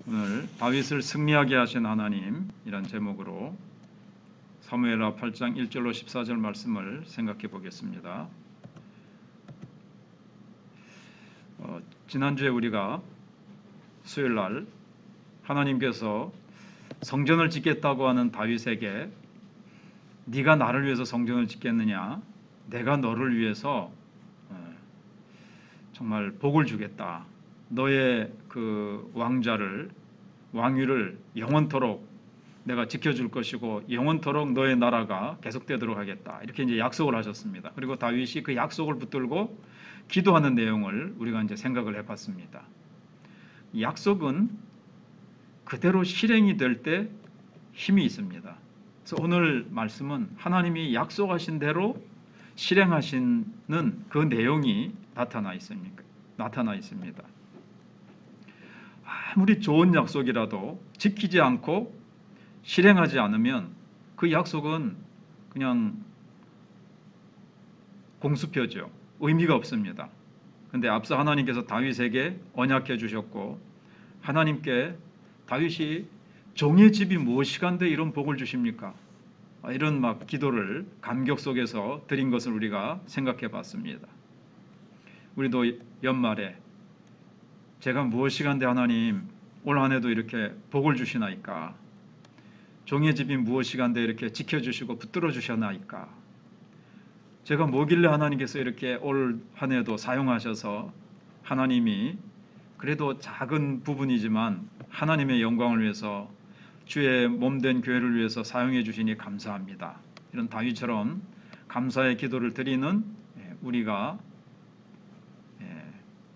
오늘 다윗을 승리하게 하신 하나님 이란 제목으로 사무엘하 8장 1절로 14절 말씀을 생각해 보겠습니다. 지난주에 우리가 수요일날 하나님께서 성전을 짓겠다고 하는 다윗에게 네가 나를 위해서 성전을 짓겠느냐, 내가 너를 위해서 정말 복을 주겠다, 너의 그 왕위를 영원토록 내가 지켜줄 것이고 영원토록 너의 나라가 계속되도록 하겠다, 이렇게 이제 약속을 하셨습니다. 그리고 다윗이 그 약속을 붙들고 기도하는 내용을 우리가 이제 생각을 해봤습니다. 이 약속은 그대로 실행이 될 때 힘이 있습니다. 그래서 오늘 말씀은 하나님이 약속하신 대로 실행하시는 그 내용이 나타나 있습니다. 아무리 좋은 약속이라도 지키지 않고 실행하지 않으면 그 약속은 그냥 공수표죠. 의미가 없습니다. 그런데 앞서 하나님께서 다윗에게 언약해 주셨고, 하나님께 다윗이 종의 집이 무엇이간데 이런 복을 주십니까? 이런 막 기도를 감격 속에서 드린 것을 우리가 생각해 봤습니다. 우리도 연말에 제가 무엇이간데 하나님 올 한 해도 이렇게 복을 주시나이까? 종의 집이 무엇이간데 이렇게 지켜주시고 붙들어 주시나이까? 제가 뭐길래 하나님께서 이렇게 올 한 해도 사용하셔서 하나님이 그래도 작은 부분이지만 하나님의 영광을 위해서 주의 몸된 교회를 위해서 사용해 주시니 감사합니다. 이런 다윗처럼 감사의 기도를 드리는 우리가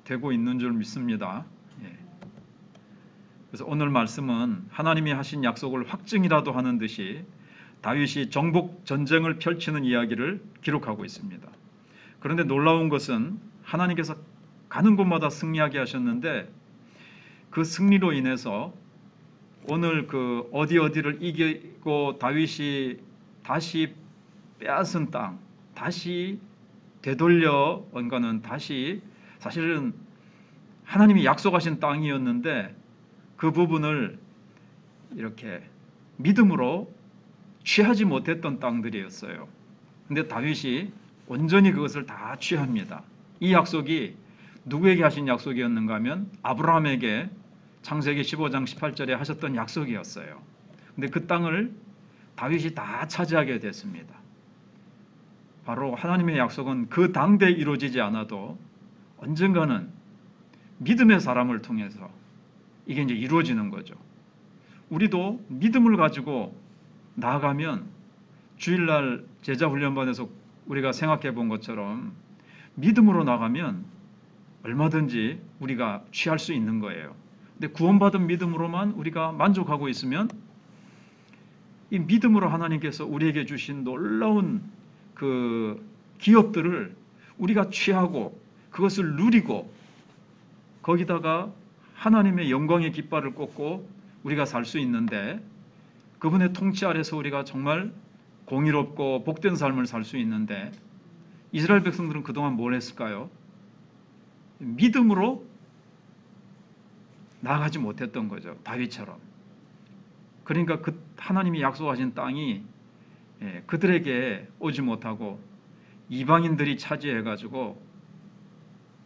되고 있는 줄 믿습니다. 그래서 오늘 말씀은 하나님이 하신 약속을 확증이라도 하는 듯이 다윗이 정복 전쟁을 펼치는 이야기를 기록하고 있습니다. 그런데 놀라운 것은 하나님께서 가는 곳마다 승리하게 하셨는데 그 승리로 인해서 오늘 그 어디를 이기고 다윗이 다시 빼앗은 땅, 다시 되돌려 온 거는 다시 사실은 하나님이 약속하신 땅이었는데 그 부분을 이렇게 믿음으로 취하지 못했던 땅들이었어요. 근데 다윗이 온전히 그것을 다 취합니다. 이 약속이 누구에게 하신 약속이었는가 하면 아브라함에게 창세기 15장 18절에 하셨던 약속이었어요. 근데 그 땅을 다윗이 다 차지하게 됐습니다. 바로 하나님의 약속은 그 당대에 이루어지지 않아도 언젠가는 믿음의 사람을 통해서 이게 이제 이루어지는 거죠. 우리도 믿음을 가지고 나아가면 주일날 제자훈련반에서 우리가 생각해 본 것처럼 믿음으로 나가면 얼마든지 우리가 취할 수 있는 거예요. 근데 구원받은 믿음으로만 우리가 만족하고 있으면 이 믿음으로 하나님께서 우리에게 주신 놀라운 그 기업들을 우리가 취하고 그것을 누리고 거기다가 하나님의 영광의 깃발을 꽂고 우리가 살 수 있는데, 그분의 통치 아래서 우리가 정말 공의롭고 복된 삶을 살 수 있는데, 이스라엘 백성들은 그동안 뭘 했을까요? 믿음으로 나아가지 못했던 거죠. 다윗처럼. 그러니까 그 하나님이 약속하신 땅이 그들에게 오지 못하고 이방인들이 차지해가지고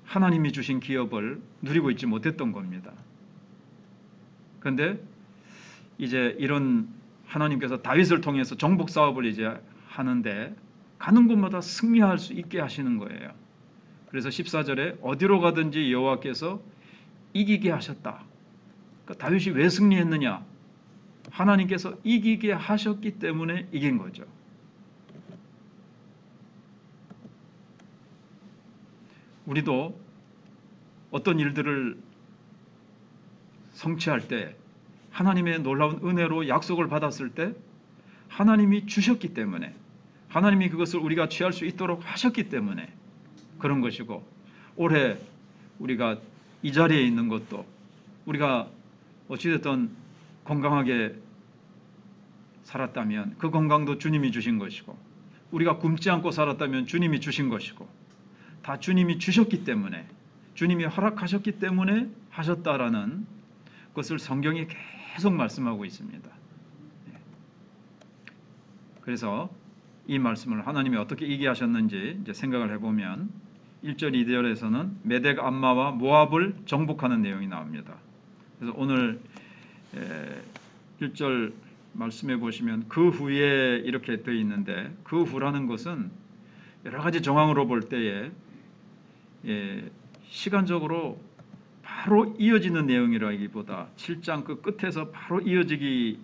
하나님이 주신 기업을 누리고 있지 못했던 겁니다. 그런데 이제 이런 하나님께서 다윗을 통해서 정복 사업을 이제 하는데 가는 곳마다 승리할 수 있게 하시는 거예요. 그래서 14절에 어디로 가든지 여호와께서 이기게 하셨다. 그러니까 다윗이 왜 승리했느냐? 하나님께서 이기게 하셨기 때문에 이긴 거죠. 우리도 어떤 일들을 성취할 때 하나님의 놀라운 은혜로 약속을 받았을 때 하나님이 주셨기 때문에, 하나님이 그것을 우리가 취할 수 있도록 하셨기 때문에 그런 것이고, 올해 우리가 이 자리에 있는 것도 우리가 어찌됐든 건강하게 살았다면 그 건강도 주님이 주신 것이고, 우리가 굶지 않고 살았다면 주님이 주신 것이고, 다 주님이 주셨기 때문에, 주님이 허락하셨기 때문에 하셨다라는 것을 성경이 계속 말씀하고 있습니다. 그래서 이 말씀을 하나님이 어떻게 얘기하셨는지 이제 생각을 해보면 1절 2절에서는 메덱 암마와 모압을 정복하는 내용이 나옵니다. 그래서 오늘 1절 말씀해 보시면 그 후에 이렇게 되어 있는데, 그 후라는 것은 여러 가지 정황으로 볼 때에 시간적으로 바로 이어지는 내용이라기보다 7장 그 끝에서 바로 이어지는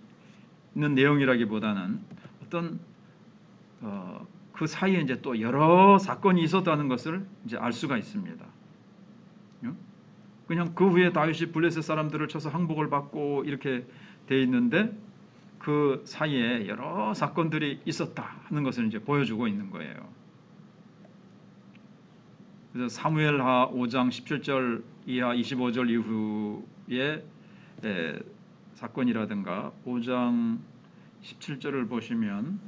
내용이라기보다는 어떤 그 사이에 이제 또 여러 사건이 있었다는 것을 이제 알 수가 있습니다. 그냥 그 후에 다윗이 블레셋 사람들을 쳐서 항복을 받고 이렇게 돼 있는데 그 사이에 여러 사건들이 있었다 하는 것을 이제 보여주고 있는 거예요. 그래서 사무엘하 5장 17절 이하 25절 이후의 사건이라든가 5장 17절을 보시면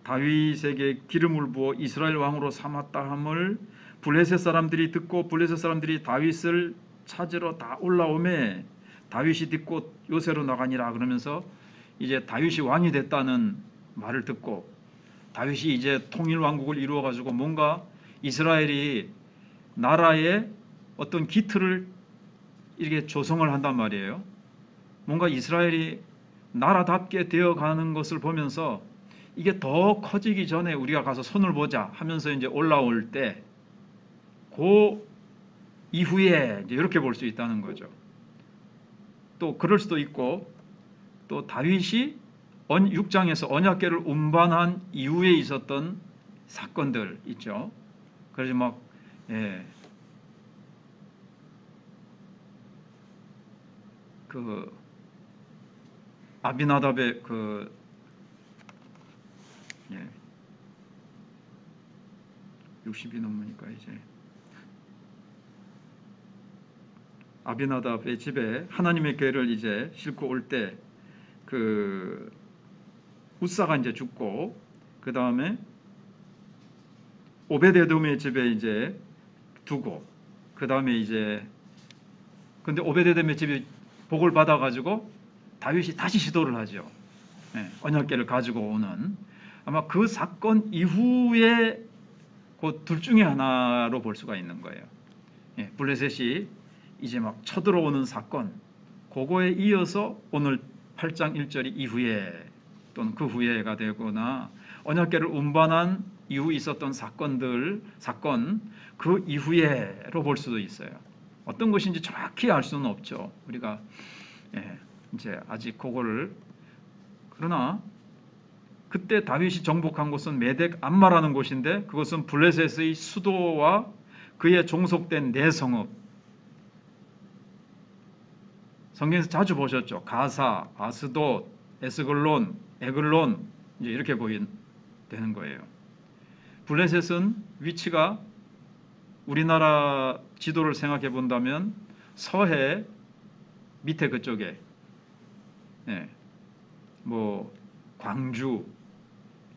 다윗에게 기름을 부어 이스라엘 왕으로 삼았다 함을 블레셋 사람들이 듣고 블레셋 사람들이 다윗을 찾으러 다 올라오매 다윗이 듣고 요새로 나가니라 그러면서 이제 다윗이 왕이 됐다는 말을 듣고 다윗이 이제 통일 왕국을 이루어 가지고 뭔가 이스라엘이 나라의 어떤 기틀을 이렇게 조성을 한단 말이에요. 뭔가 이스라엘이 나라답게 되어가는 것을 보면서 이게 더 커지기 전에 우리가 가서 손을 보자 하면서 이제 올라올 때 그 이후에 이제 이렇게 볼 수 있다는 거죠. 또 그럴 수도 있고 또 다윗이 6장에서 언약궤를 운반한 이후에 있었던 사건들 있죠. 그래서 막 그 아비나답의 60이 넘으니까 이제 아비나답의 집에 하나님의 궤를 이제 싣고 올 때 그 우사가 이제 죽고 그 다음에 오베데돔의 집에 이제 두고 그 다음에 이제 근데 오베데돔의 집이 복을 받아 가지고 다윗이 다시 시도를 하죠. 언약궤를 가지고 오는 아마 그 사건 이후에 그 둘 중에 하나로 볼 수가 있는 거예요. 블레셋이 이제 막 쳐들어오는 사건, 그거에 이어서 오늘 8장 1절이 이후에 또는 그 후에가 되거나 언약궤를 운반한 이후 있었던 사건 그 이후에로 볼 수도 있어요. 어떤 것인지 정확히 알 수는 없죠. 우리가 이제 아직 그거를 그러나 그때 다윗이 정복한 곳은 메덱 암마라는 곳인데 그것은 블레셋의 수도와 그에 종속된 네 성읍. 성경에서 자주 보셨죠. 가사, 아스돗, 에스글론, 에글론 이제 이렇게 되는 거예요. 블레셋은 위치가 우리나라 지도를 생각해 본다면 서해 밑에 그쪽에 뭐 광주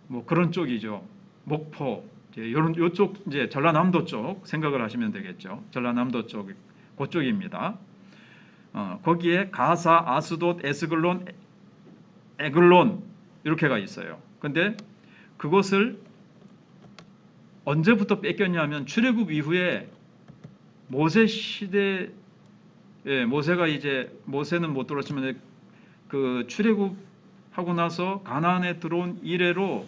뭐 그런 쪽이죠. 목포 이런 요쪽 이제 전라남도 쪽 생각을 하시면 되겠죠. 전라남도 쪽 그쪽입니다. 거기에 가사, 아스돗, 에스글론, 에글론 이렇게가 있어요. 근데 그것을 언제부터 뺏겼냐면 출애굽 이후에 모세 시대 모세가 이제 모세는 못 들었지만 그 출애굽하고 나서 가나안에 들어온 이래로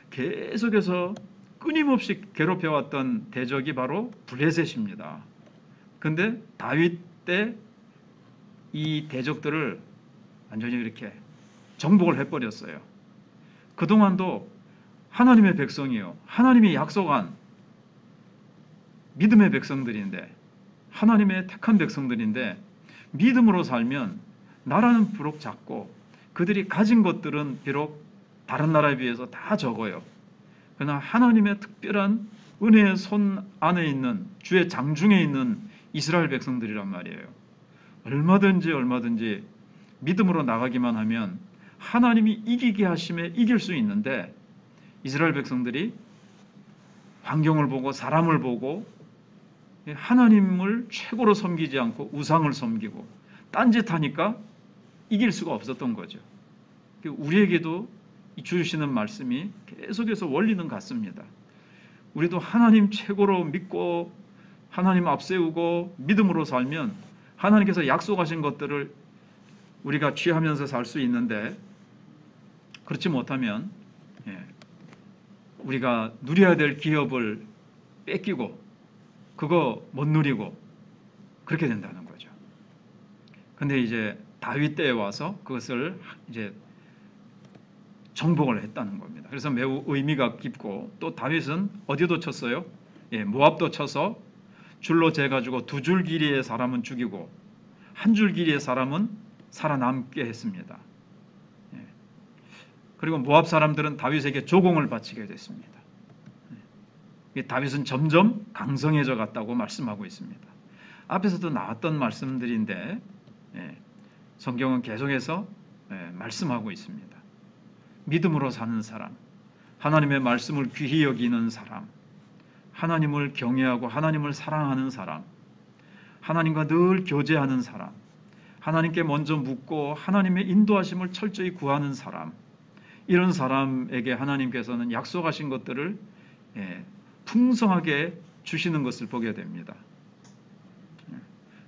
계속해서 끊임없이 괴롭혀왔던 대적이 바로 블레셋입니다. 근데 다윗 때 이 대적들을 완전히 이렇게 정복을 해버렸어요. 그동안도 하나님의 백성이요. 하나님이 약속한 믿음의 백성들인데 하나님의 택한 백성들인데 믿음으로 살면 나라는 비록 작고 그들이 가진 것들은 비록 다른 나라에 비해서 다 적어요. 그러나 하나님의 특별한 은혜의 손 안에 있는 주의 장중에 있는 이스라엘 백성들이란 말이에요. 얼마든지 믿음으로 나가기만 하면 하나님이 이기게 하심에 이길 수 있는데 이스라엘 백성들이 환경을 보고 사람을 보고 하나님을 최고로 섬기지 않고 우상을 섬기고 딴짓하니까 이길 수가 없었던 거죠. 우리에게도 주시는 말씀이 계속해서 원리는 같습니다. 우리도 하나님 최고로 믿고 하나님 앞세우고 믿음으로 살면 하나님께서 약속하신 것들을 우리가 취하면서 살 수 있는데, 그렇지 못하면 우리가 누려야 될 기업을 뺏기고 그거 못 누리고 그렇게 된다는 거죠. 근데 이제 다윗 때에 와서 그것을 이제 정복을 했다는 겁니다. 그래서 매우 의미가 깊고, 또 다윗은 어디도 쳤어요? 모압도 쳐서 줄로 재가지고 2줄 길이의 사람은 죽이고 1줄 길이의 사람은 살아남게 했습니다. 그리고 모압 사람들은 다윗에게 조공을 바치게 됐습니다. 다윗은 점점 강성해져 갔다고 말씀하고 있습니다. 앞에서도 나왔던 말씀들인데 성경은 계속해서 말씀하고 있습니다. 믿음으로 사는 사람, 하나님의 말씀을 귀히 여기는 사람, 하나님을 경외하고 하나님을 사랑하는 사람, 하나님과 늘 교제하는 사람, 하나님께 먼저 묻고 하나님의 인도하심을 철저히 구하는 사람, 이런 사람에게 하나님께서는 약속하신 것들을 풍성하게 주시는 것을 보게 됩니다.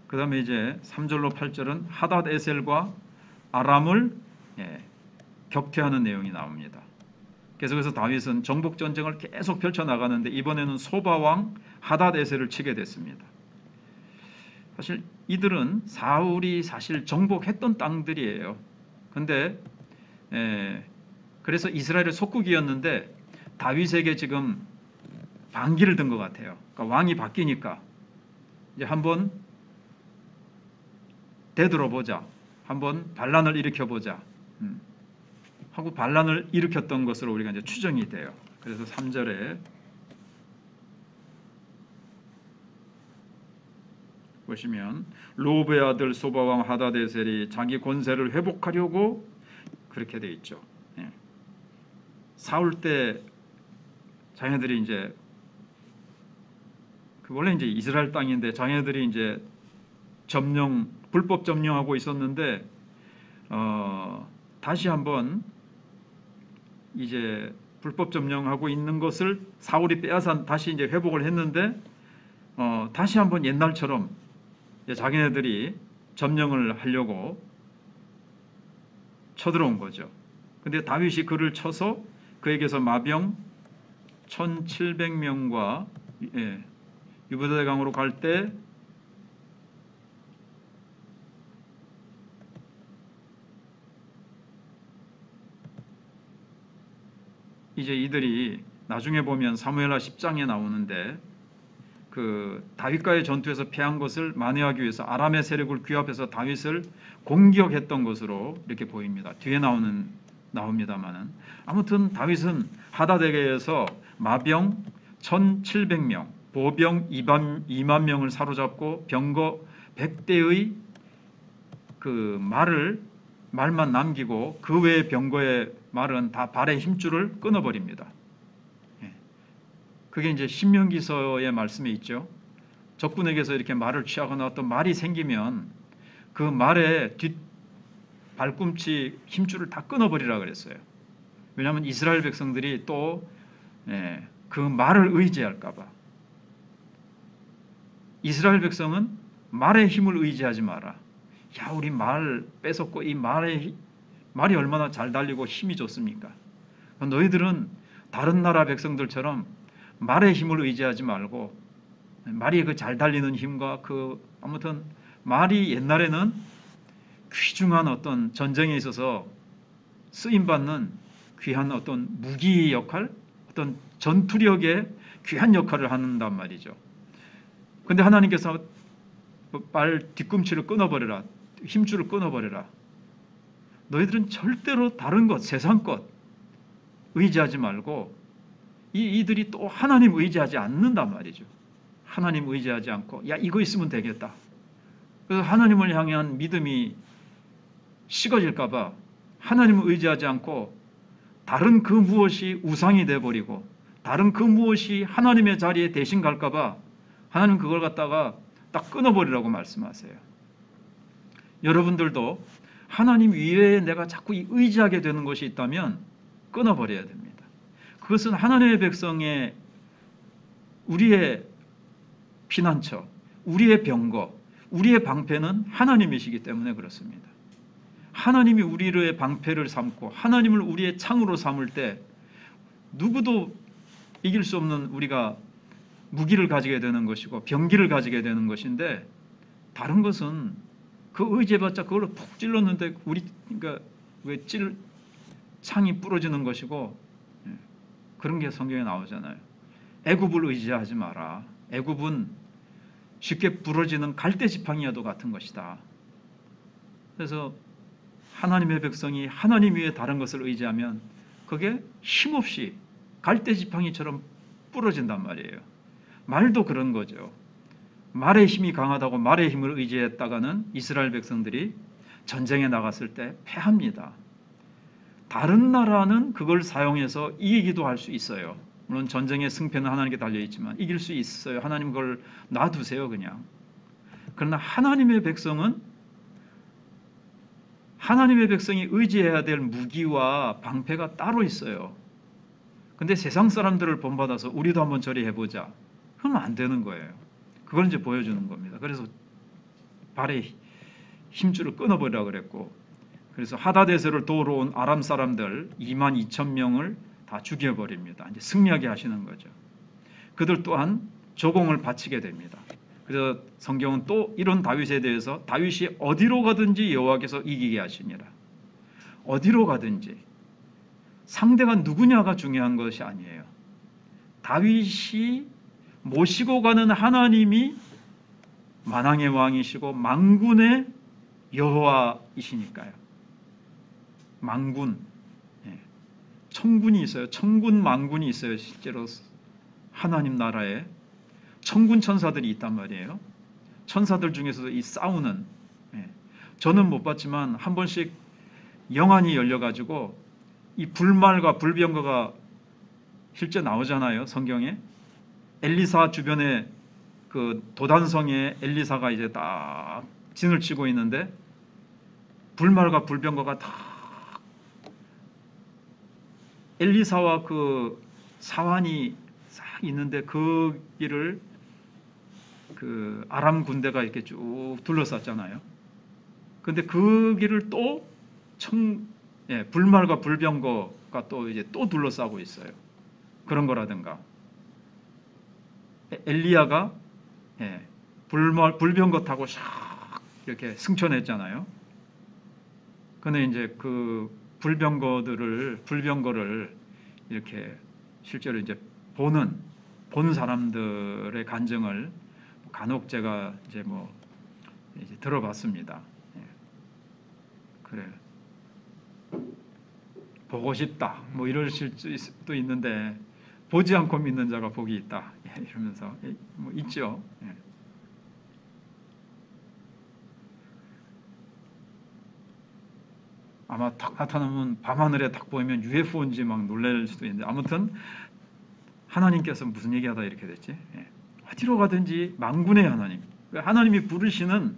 그 다음에 이제 3절로 8절은 하닷 에셀과 아람을 격퇴하는 내용이 나옵니다. 계속해서 다윗은 정복 전쟁을 계속 펼쳐나가는데 이번에는 소바왕 하닷 에셀을 치게 됐습니다. 사실 이들은 사울이 사실 정복했던 땅들이에요. 근데 그래서 이스라엘의 속국이었는데 다윗에게 지금 반기를 든 것 같아요. 그러니까 왕이 바뀌니까 이제 한번 되돌아보자, 한번 반란을 일으켜보자 하고 반란을 일으켰던 것으로 우리가 이제 추정이 돼요. 그래서 3절에 보시면 로브의 아들 소바왕 하다데셀이 자기 권세를 회복하려고 그렇게 돼 있죠. 사울 때 자녀들이 이제 원래 이제 이스라엘 땅인데 자녀들이 이제 불법 점령하고 있었는데 다시 한번 이제 불법 점령하고 있는 것을 사울이 빼앗아 다시 이제 회복을 했는데 다시 한번 옛날처럼 자기네들이 점령을 하려고 쳐들어온 거죠. 근데 다윗이 그를 쳐서 그에게서 마병 1700명과 유브대강으로 갈 때 이제 이들이 나중에 보면 사무엘하 10장에 나오는데 그 다윗과의 전투에서 패한 것을 만회하기 위해서 아람의 세력을 규합해서 다윗을 공격했던 것으로 이렇게 보입니다. 뒤에 나옵니다만은 아무튼 다윗은 하닷에게서 마병 1700명, 보병 2만 명을 사로잡고 병거 100대의 그 말만 남기고 그 외의 병거의 말은 다 발의 힘줄을 끊어버립니다. 그게 이제 신명기서의 말씀에 있죠. 적군에게서 이렇게 말을 취하거나 어떤 말이 생기면 그 말의 뒷 발꿈치 힘줄을 다 끊어버리라 그랬어요. 왜냐하면 이스라엘 백성들이 또 그 말을 의지할까봐. 이스라엘 백성은 말의 힘을 의지하지 마라. 야, 우리 말 뺏었고 이 말이 얼마나 잘 달리고 힘이 좋습니까? 너희들은 다른 나라 백성들처럼 말의 힘을 의지하지 말고 말이 그 잘 달리는 힘과 아무튼 말이 옛날에는 귀중한 어떤 전쟁에 있어서 쓰임받는 귀한 어떤 무기 역할, 어떤 전투력의 귀한 역할을 한단 말이죠. 근데 하나님께서 말 뒤꿈치를 끊어버려라, 힘줄을 끊어버려라. 너희들은 절대로 다른 것, 세상 것 의지하지 말고 이들이 또 하나님 의지하지 않는단 말이죠. 하나님 의지하지 않고 야, 이거 있으면 되겠다. 그래서 하나님을 향한 믿음이 식어질까 봐 하나님을 의지하지 않고 다른 그 무엇이 우상이 돼버리고 다른 그 무엇이 하나님의 자리에 대신 갈까 봐 하나님 그걸 갖다가 딱 끊어버리라고 말씀하세요. 여러분들도 하나님 위에 내가 자꾸 의지하게 되는 것이 있다면 끊어버려야 됩니다. 그것은 하나님의 백성의 우리의 피난처, 우리의 병거, 우리의 방패는 하나님이시기 때문에 그렇습니다. 하나님이 우리의 방패를 삼고 하나님을 우리의 창으로 삼을 때 누구도 이길 수 없는 우리가 무기를 가지게 되는 것이고 병기를 가지게 되는 것인데, 다른 것은 그 의지해봤자 그걸로 푹 찔렀는데 그러니까 왜 창이 부러지는 것이고, 그런 게 성경에 나오잖아요. 애굽을 의지하지 마라. 애굽은 쉽게 부러지는 갈대 지팡이와도 같은 것이다. 그래서 하나님의 백성이 하나님 위에 다른 것을 의지하면 그게 힘없이 갈대 지팡이처럼 부러진단 말이에요. 말도 그런 거죠. 말의 힘이 강하다고 말의 힘을 의지했다가는 이스라엘 백성들이 전쟁에 나갔을 때 패합니다. 다른 나라는 그걸 사용해서 이기기도 할 수 있어요. 물론 전쟁의 승패는 하나님께 달려있지만 이길 수 있어요. 하나님 그걸 놔두세요 그냥. 그러나 하나님의 백성은 하나님의 백성이 의지해야 될 무기와 방패가 따로 있어요. 근데 세상 사람들을 본받아서 우리도 한번 저리 해보자, 그러면 안 되는 거예요. 그걸 이제 보여주는 겁니다. 그래서 발의 힘줄을 끊어버리라고 그랬고, 그래서 하다데셀을 도우러 온 아람 사람들 22,000명을 다 죽여버립니다. 이제 승리하게 하시는 거죠. 그들 또한 조공을 바치게 됩니다. 그래서 성경은 또 이런 다윗에 대해서 다윗이 어디로 가든지 여호와께서 이기게 하시니라. 어디로 가든지 상대가 누구냐가 중요한 것이 아니에요. 다윗이 모시고 가는 하나님이 만왕의 왕이시고 만군의 여호와이시니까요. 만군, 천군이 있어요. 천군 만군이 있어요. 실제로 하나님 나라에 천군 천사들이 있단 말이에요. 천사들 중에서도 이 싸우는, 저는 못 봤지만 한 번씩 영안이 열려가지고 이 불말과 불병거가 실제 나오잖아요. 성경에 엘리사 주변에 그 도단성에 엘리사가 이제 딱 진을 치고 있는데 불말과 불병거가 다 엘리사와 그 사환이 싹 있는데 그 길을 그 아람 군대가 이렇게 쭉 둘러쌌잖아요. 근데 그 길을 또 불말과 불병거가 또 이제 또 둘러싸고 있어요. 그런 거라든가 엘리야가 불병거 타고 샥 이렇게 승천했잖아요. 근데 이제 그 불병거를 이렇게 실제로 이제 본 사람들의 간증을 간혹 제가 이제 이제 들어봤습니다. 그래, 보고 싶다 이럴 수도 있는데 보지 않고 믿는 자가 복이 있다 이러면서 있죠. 아마 탁 나타나면 밤하늘에 딱 보이면 UFO인지 막 놀랄 수도 있는데, 아무튼 하나님께서 무슨 얘기하다 이렇게 됐지? 어디로 가든지 만군의 하나님, 하나님이 부르시는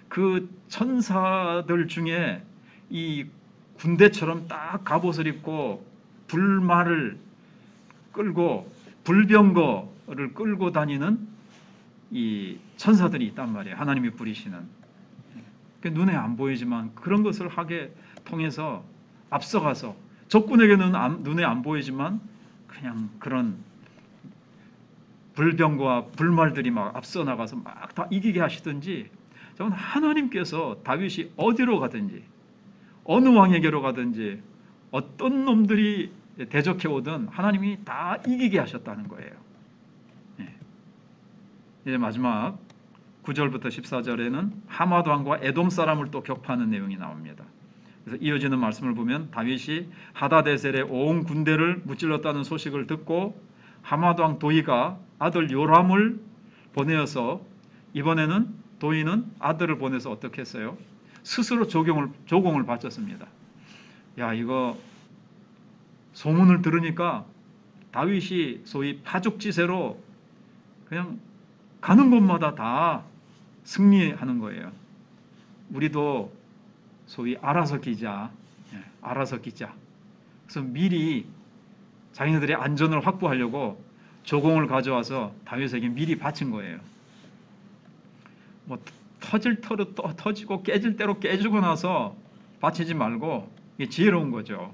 그 천사들 중에 이 군대처럼 딱 갑옷을 입고 불말을 끌고 불병거를 끌고 다니는 이 천사들이 있단 말이에요. 하나님이 부리시는. 눈에 안 보이지만 그런 것을 하게 통해서 앞서가서 적군에게는 눈에 안 보이지만 그냥 그런 불병과 불말들이 막 앞서 나가서 막 다 이기게 하시든지, 저는 하나님께서 다윗이 어디로 가든지 어느 왕에게로 가든지 어떤 놈들이 대적해 오든 하나님이 다 이기게 하셨다는 거예요. 이제 마지막 9절부터 14절에는 하맛 왕과 에돔 사람을 또 격파하는 내용이 나옵니다. 그래서 이어지는 말씀을 보면 다윗이 하다데셀의 온 군대를 무찔렀다는 소식을 듣고 하맛 왕 도이가 아들 요람을 보내어서, 이번에는 도이는 아들을 보내서 어떻게 했어요? 스스로 조공을 바쳤습니다. 야, 이거 소문을 들으니까 다윗이 소위 파죽지세로 그냥 가는 곳마다 다 승리하는 거예요. 우리도 소위 알아서 기자, 알아서 기자. 그래서 미리 자기네들의 안전을 확보하려고 조공을 가져와서 다윗에게 미리 바친 거예요. 뭐 터질 터로 터지고 깨질 대로 깨지고 나서 바치지 말고, 이게 지혜로운 거죠.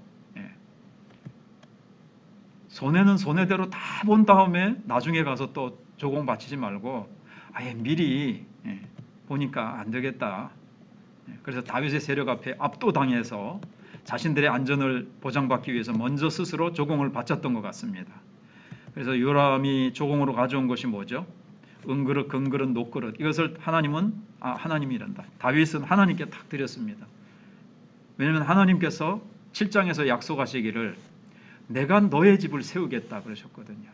손해는 손해대로 다 본 다음에 나중에 가서 또 조공 바치지 말고 아예 미리 보니까 안 되겠다. 그래서 다윗의 세력 앞에 압도당해서 자신들의 안전을 보장받기 위해서 먼저 스스로 조공을 바쳤던 것 같습니다. 그래서 요람이 조공으로 가져온 것이 뭐죠? 은그릇, 금그릇, 녹그릇. 이것을 하나님이란다. 다윗은 하나님께 탁 드렸습니다. 왜냐하면 하나님께서 7장에서 약속하시기를 내가 너의 집을 세우겠다 그러셨거든요.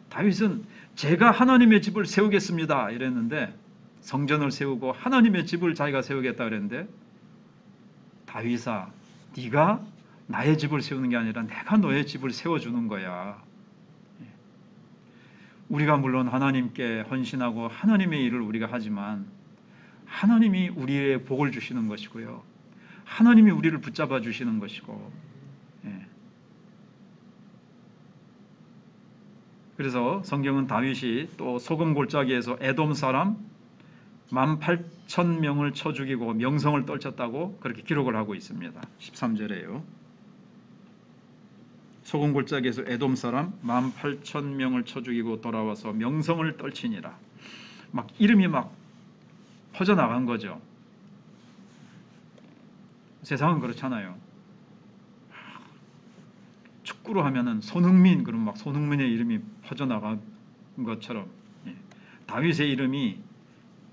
다윗은 제가 하나님의 집을 세우겠습니다 이랬는데, 성전을 세우고 하나님의 집을 자기가 세우겠다 그랬는데, 다윗아 네가 나의 집을 세우는 게 아니라 내가 너의 집을 세워주는 거야. 우리가 물론 하나님께 헌신하고 하나님의 일을 우리가 하지만 하나님이 우리의 복을 주시는 것이고요, 하나님이 우리를 붙잡아 주시는 것이고, 그래서 성경은 다윗이 또 소금 골짜기에서 에돔 사람 18,000명을 쳐 죽이고 명성을 떨쳤다고 그렇게 기록을 하고 있습니다. 13절에요. 소금 골짜기에서 에돔 사람 18,000명을 쳐 죽이고 돌아와서 명성을 떨치니라. 막 이름이 막 퍼져나간 거죠. 세상은 그렇잖아요. 축구로 하면은 손흥민, 그럼 막 손흥민의 이름이 퍼져나간 것처럼, 다윗의 이름이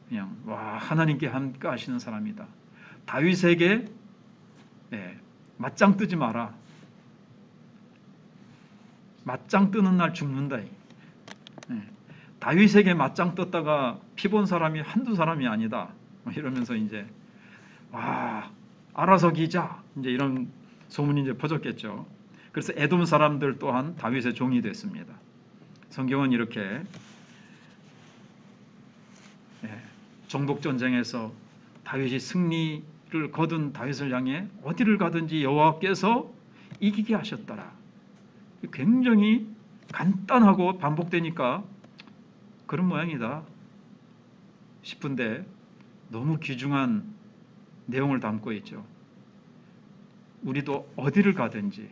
그냥 와, 하나님께 함께 하시는 사람이다. 다윗에게 맞짱 뜨지 마라. 맞짱 뜨는 날 죽는다. 다윗에게 맞짱 떴다가 피 본 사람이 한두 사람이 아니다. 이러면서 이제 와, 알아서 기자, 이제 이런 소문이 이제 퍼졌겠죠. 그래서 에돔 사람들 또한 다윗의 종이 됐습니다. 성경은 이렇게 정복 전쟁에서 다윗이 승리를 거둔 다윗을 향해 어디를 가든지 여호와께서 이기게 하셨더라. 굉장히 간단하고 반복되니까 그런 모양이다 싶은데 너무 귀중한 내용을 담고 있죠. 우리도 어디를 가든지,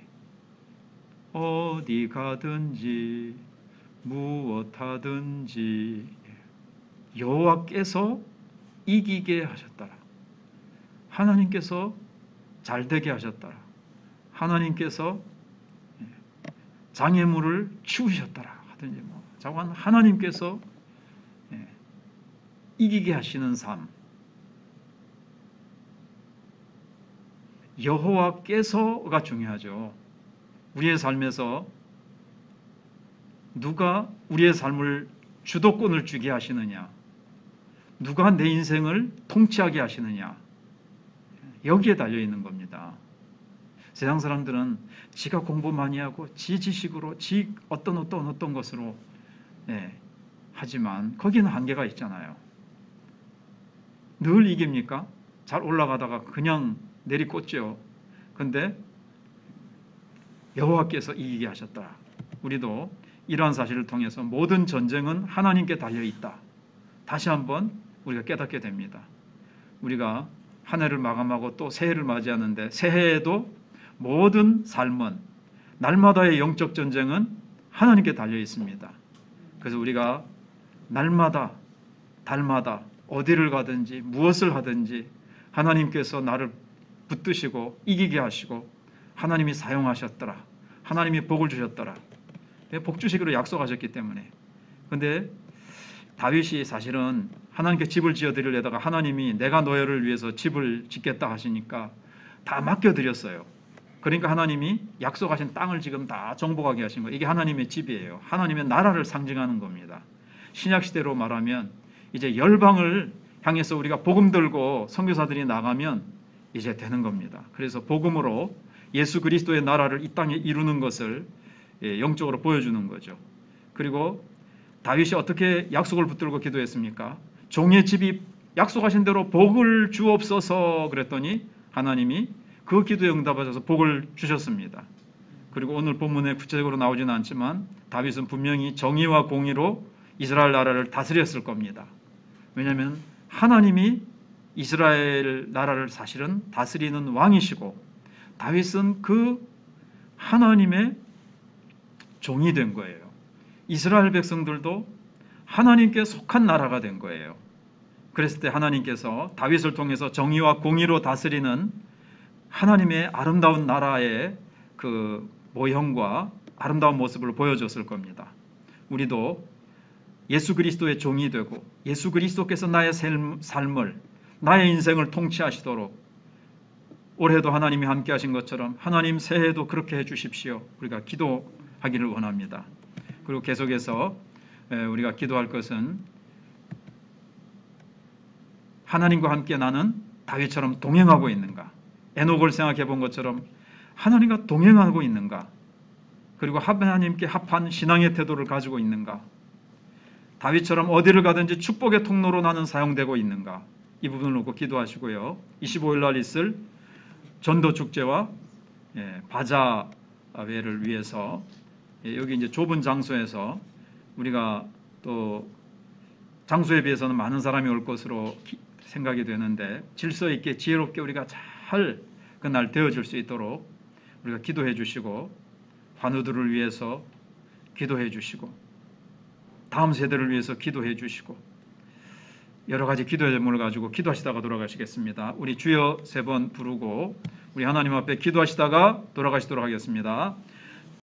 어디 가든지 무엇하든지 여호와께서 이기게 하셨더라. 하나님께서 잘되게 하셨더라. 하나님께서 장애물을 치우셨더라 하든지 자관 하나님께서 이기게 하시는 삶, 여호와께서가 중요하죠. 우리의 삶에서 누가 우리의 삶을 주도권을 쥐게 하시느냐, 누가 내 인생을 통치하게 하시느냐, 여기에 달려있는 겁니다. 세상 사람들은 지가 공부 많이 하고 지 지식으로 지 어떤 것으로 하지만 거기는 한계가 있잖아요. 늘 이깁니까? 잘 올라가다가 그냥 내리꽂죠. 근데 여호와께서 이기게 하셨다. 우리도 이러한 사실을 통해서 모든 전쟁은 하나님께 달려있다. 다시 한번 우리가 깨닫게 됩니다. 우리가 한 해를 마감하고 또 새해를 맞이하는데 새해에도 모든 삶은, 날마다의 영적 전쟁은 하나님께 달려 있습니다. 그래서 우리가 날마다 달마다 어디를 가든지 무엇을 하든지 하나님께서 나를 붙드시고 이기게 하시고 하나님이 사용하셨더라. 하나님이 복을 주셨더라. 복 주시기로 약속하셨기 때문에. 그런데 다윗이 사실은 하나님께 집을 지어드리려다가 하나님이 내가 너희를 위해서 집을 짓겠다 하시니까 다 맡겨드렸어요. 그러니까 하나님이 약속하신 땅을 지금 다 정복하게 하신 거예요. 이게 하나님의 집이에요. 하나님의 나라를 상징하는 겁니다. 신약시대로 말하면 이제 열방을 향해서 우리가 복음 들고 선교사들이 나가면 이제 되는 겁니다. 그래서 복음으로 예수 그리스도의 나라를 이 땅에 이루는 것을 영적으로 보여주는 거죠. 그리고 다윗이 어떻게 약속을 붙들고 기도했습니까? 종의 집이 약속하신 대로 복을 주옵소서 그랬더니 하나님이 그 기도에 응답하셔서 복을 주셨습니다. 그리고 오늘 본문에 구체적으로 나오지는 않지만 다윗은 분명히 정의와 공의로 이스라엘 나라를 다스렸을 겁니다. 왜냐하면 하나님이 이스라엘 나라를 사실은 다스리는 왕이시고 다윗은 그 하나님의 종이 된 거예요. 이스라엘 백성들도 하나님께 속한 나라가 된 거예요. 그랬을 때 하나님께서 다윗을 통해서 정의와 공의로 다스리는 하나님의 아름다운 나라의 그 모형과 아름다운 모습을 보여줬을 겁니다. 우리도 예수 그리스도의 종이 되고 예수 그리스도께서 나의 삶을 나의 인생을 통치하시도록 올해도 하나님이 함께 하신 것처럼 하나님 새해에도 그렇게 해주십시오. 우리가 기도하기를 원합니다. 그리고 계속해서 우리가 기도할 것은 하나님과 함께 나는 다윗처럼 동행하고 있는가? 에녹을 생각해 본 것처럼 하나님과 동행하고 있는가? 그리고 하나님께 합한 신앙의 태도를 가지고 있는가? 다윗처럼 어디를 가든지 축복의 통로로 나는 사용되고 있는가? 이 부분을 놓고 기도하시고요. 25일 날 있을 전도 축제와 바자회를 위해서 여기 이제 좁은 장소에서 우리가 또 장소에 비해서는 많은 사람이 올 것으로 생각이 되는데 질서 있게 지혜롭게 우리가 잘 그날 되어질 수 있도록 우리가 기도해 주시고 환우들을 위해서 기도해 주시고 다음 세대를 위해서 기도해 주시고 여러 가지 기도의 제목을 가지고 기도하시다가 돌아가시겠습니다. 우리 주여 3번 부르고 우리 하나님 앞에 기도하시다가 돌아가시도록 하겠습니다.